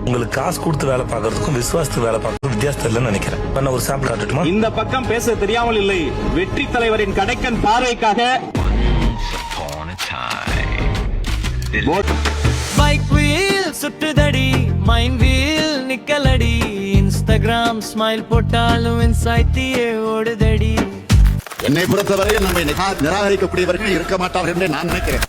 உங்களுக்கு காசு கொடுத்து வேலை பார்க்கறதுக்கும் விசுவாசத்துக்கு வேலை பார்க்கறதுக்கும் வித்தியாசம் இல்லைன்னு நினைக்கிறேன். நான் ஒரு சாம்பிள் காட்டட்டுமா? இந்த பக்கம் பேச தெரியாமல் இல்லை. வெற்றி தலைவரின் கடைக்கன் பார்வைக்காக பைக் வீல் சுட்டுதடி, மைண்ட் வீல் நிக்கலடி, இன்ஸ்டாகிராம் ஸ்மைல் போட்டாலும் இன்சைட்டியே ஓடுதடி. என்னை பொறுத்தவரை நம்மை நிராகரிக்கக்கூடியவர்கள் இருக்க மாட்டார்கள் என்று நான் நினைக்கிறேன்.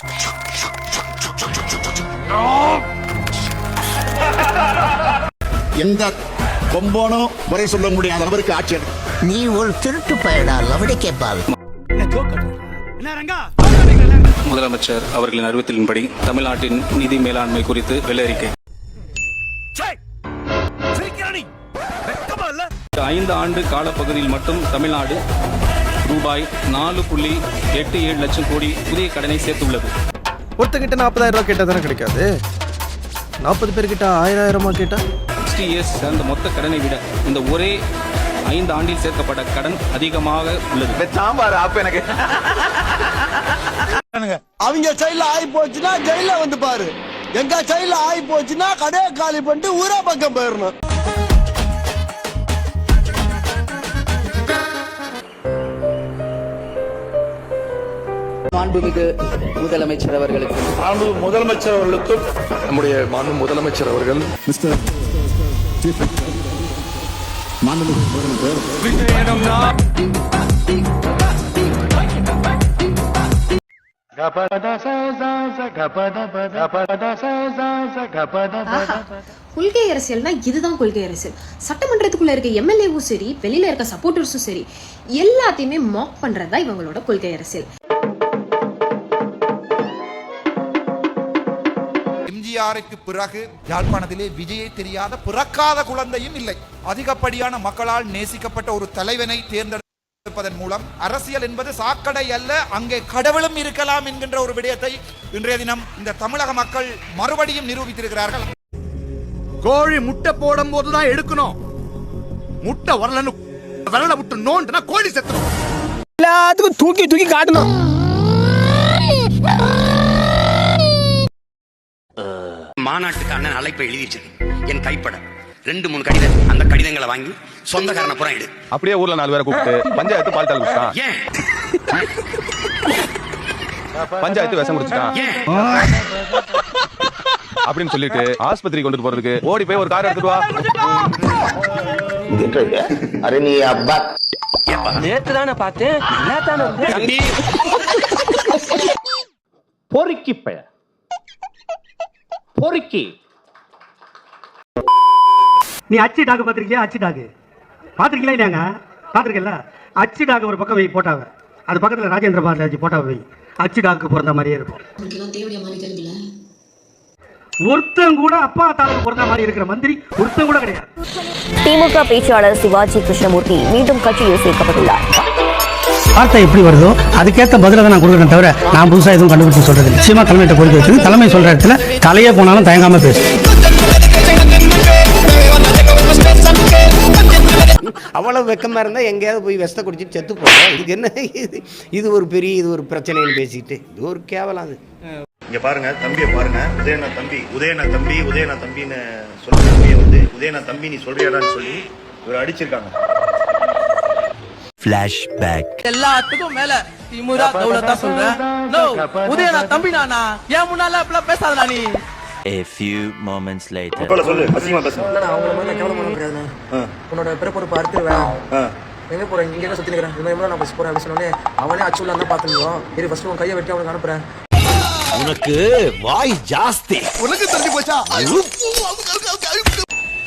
எந்த கொம்போனோ முறை சொல்ல முடியாத அளவிற்கு ஆட்சியர். நீ ஒரு திருட்டு பயடா, லவடி கேட்பாள். முதலமைச்சர் அவர்களின் அறிவித்தலின்படி தமிழ்நாட்டின் நிதி மேலாண்மை குறித்து வெள்ளை அறிக்கை. 5 ஆண்டு காலப்பகுதியில் மட்டும் தமிழ்நாடு ரூபாய் 4.87 லட்சம் கோடி புதிய கடனை சேர்த்துள்ளது. ஒருத்தங்கிட்ட 40,000 ரூபாய் கேட்டா தானே கிடைக்காது. 40 பேர்கிட்ட 1000 கேட்டா 60 இயர்ஸ் அந்த மொத்த கடனை விட இந்த ஒரே 5 ஆண்டில் சேர்க்கப்பட்ட கடன் அதிகமாக உள்ளது. சாம்பார் ஆப் எனக்கு அவங்க சைடுல ஆகி போச்சுன்னா ஜெயில வந்து பாரு. எங்க சைடுல ஆகி போச்சுன்னா கடையை காலி பண்ணிட்டு ஊரா பக்கம் போயிடணும். மாண்புமிகு முதலமைச்சர் அவர்களுக்கும் நம்முடைய முதலமைச்சர் அவர்கள் மிஸ்டர் மாண்புமிகு முதலமைச்சர் கொள்கை அரசியல்னா இதுதான் கொள்கை அரசியல். சட்டமன்றத்துக்குள்ள இருக்க எம்எல்ஏவும் சரி, வெளியில இருக்க சப்போர்ட்டர்ஸும் சரி, எல்லாத்தையுமே மாக் பண்றதா இவங்களோட கொள்கை அரசியல். எம்ஜிஆருக்கு பிறகு யாழ்ப்பாணத்திலே விஜயை தெரியாத பிறக்காத குழந்தையும் இல்லை. அதிகப்படியான மக்களால் நேசிக்கப்பட்ட ஒரு தலைவனை தேர்ந்தெடுப்பதன் மூலம் அரசியல் என்பது சாக்கடை அல்ல, அங்கே கடவுளும் இருக்கலாம் என்கின்ற ஒரு விடயத்தை இன்றைய தினம் இந்த தமிழக மக்கள் மறுபடியும் நிரூபித்திருக்கிறார்கள். கோழி முட்டை போடும் போதுதான் எடுக்கணும். முட்டை வரலன்னு விரல விட்டு நோண்டுனா கோழி செத்துரும். எல்லாத்துக்கும் தூக்கி தூக்கி காட்டணும். மாநாட்டுக்கு அண்ணன் அழைப்பை எழுதிச்சு என் கைப்பட 2-3 கடிதம். அந்த கடிதங்களை வாங்கி சொந்தக்காரனை புறம் எடு. அப்படியே ஊர்ல 4 பேரை கூப்பிட்டு பஞ்சாயத்து பால்டால் குடிச்சான். ஏன் பஞ்சாயத்து விஷம் குடிச்சிட்டான் அப்படின்னு சொல்லிட்டு ஆஸ்பத்திரி கொண்டு போறதுக்கு ஓடி போய் ஒரு கார் எடுத்துட்டு வா. அரே நீ அப்பா நேத்து தானே பார்த்தேன். பொறுக்கி பய பொறுக்கி. நீ அச்சு டாக் பாத்திருக்கியா? அச்சு டாக் பாத்திருக்கீங்களா? இல்லையாங்க பாத்திருக்கல. அச்சு டாக் ஒரு பக்கம் வை போட்டாவ, அது பக்கத்துல ராஜேந்திர பாலாஜி போட்டாவ வை. அச்சு டாக்கு பிறந்த மாதிரியே இருக்கும். ஒருத்தன் கூட அப்பா தாலுக்கு பிறந்த மாதிரி இருக்கிற மந்திரி ஒருத்தன் கூட கிடையாது. திமுக பேச்சாளர் சிவாஜி கிருஷ்ணமூர்த்தி மீண்டும் கட்சியில் சேர்க்கப்பட்டுள்ளார். வார்த்தை எப்படி வருதோ அதுக்கேற்ற பதில தான் நான் கொடுக்குறேன், தவிர நான் புதுசாக எதுவும் கண்டுபிடிச்சு சொல்றது. நிச்சயமா தலைமையிட்ட கோரிக்கை வச்சு தலைமை சொல்ற இடத்துல தலையே போனாலும் தயங்காம பேசு. அவ்வளவு வெக்கமா இருந்தா எங்கேயாவது போய் விஷத்தை குடிச்சிட்டு செத்து போறோம். இதுக்கு என்ன இது ஒரு பெரிய இது ஒரு பிரச்சனைன்னு பேசிட்டு இது ஒரு கேவலம். அது இங்க பாருங்க, தம்பியை பாருங்க. உதயனா தம்பின்னு சொல்ற தம்பியை வந்து உதயனா தம்பி நீ சொல்றியாடான்னு சொல்லி இவர் அடிச்சிருக்காங்க. எல்லாத்துக்கும் மேல திமுரா தௌலத்தா சொல்றேன். நோ உதயனா தம்பி நானா ஏன் முன்னால அப்பலாம் பேசாதடா நீ. A few moments later. சொல்லு, அசிங்கமா பேசு. அவங்கள மாதிரி கேவலம் பண்ண முடியாது. உன்னோட பிறப்பு அடுத்து வேணாம். எங்க போறேன்? இங்க என்ன சுத்தி நிக்கிறேன்? இந்த மாதிரி நான் பஸ் போறேன் அப்படின்னு சொன்னே அவனே அச்சுல இருந்தா பாத்துக்கோ. சரி ஃபர்ஸ்ட் உன் கையை வெட்டி அவனுக்கு அனுப்புறேன். உனக்கு வாய் ஜாஸ்தி. உனக்கு தள்ளி போச்சா?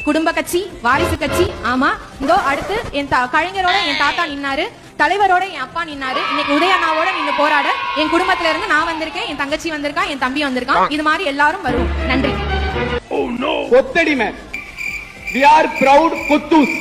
குடும்ப கட்சி, வாரிசு கட்சி. ஆமா, இதோ அடுத்து என் கலைஞரோட என் தாத்தா நின்னாரு, தலைவரோட என் அப்பா நின்னாரு. இன்னைக்கு உதயண்ணாவோட நீங்க போராட என் குடும்பத்துல இருந்து நான் வந்திருக்கேன், என் தங்கச்சி வந்திருக்கா, என் தம்பி வந்திருக்கான். இது மாதிரி எல்லாரும் வருவோம். நன்றி. கொத்தடி man. We are proud Kottus.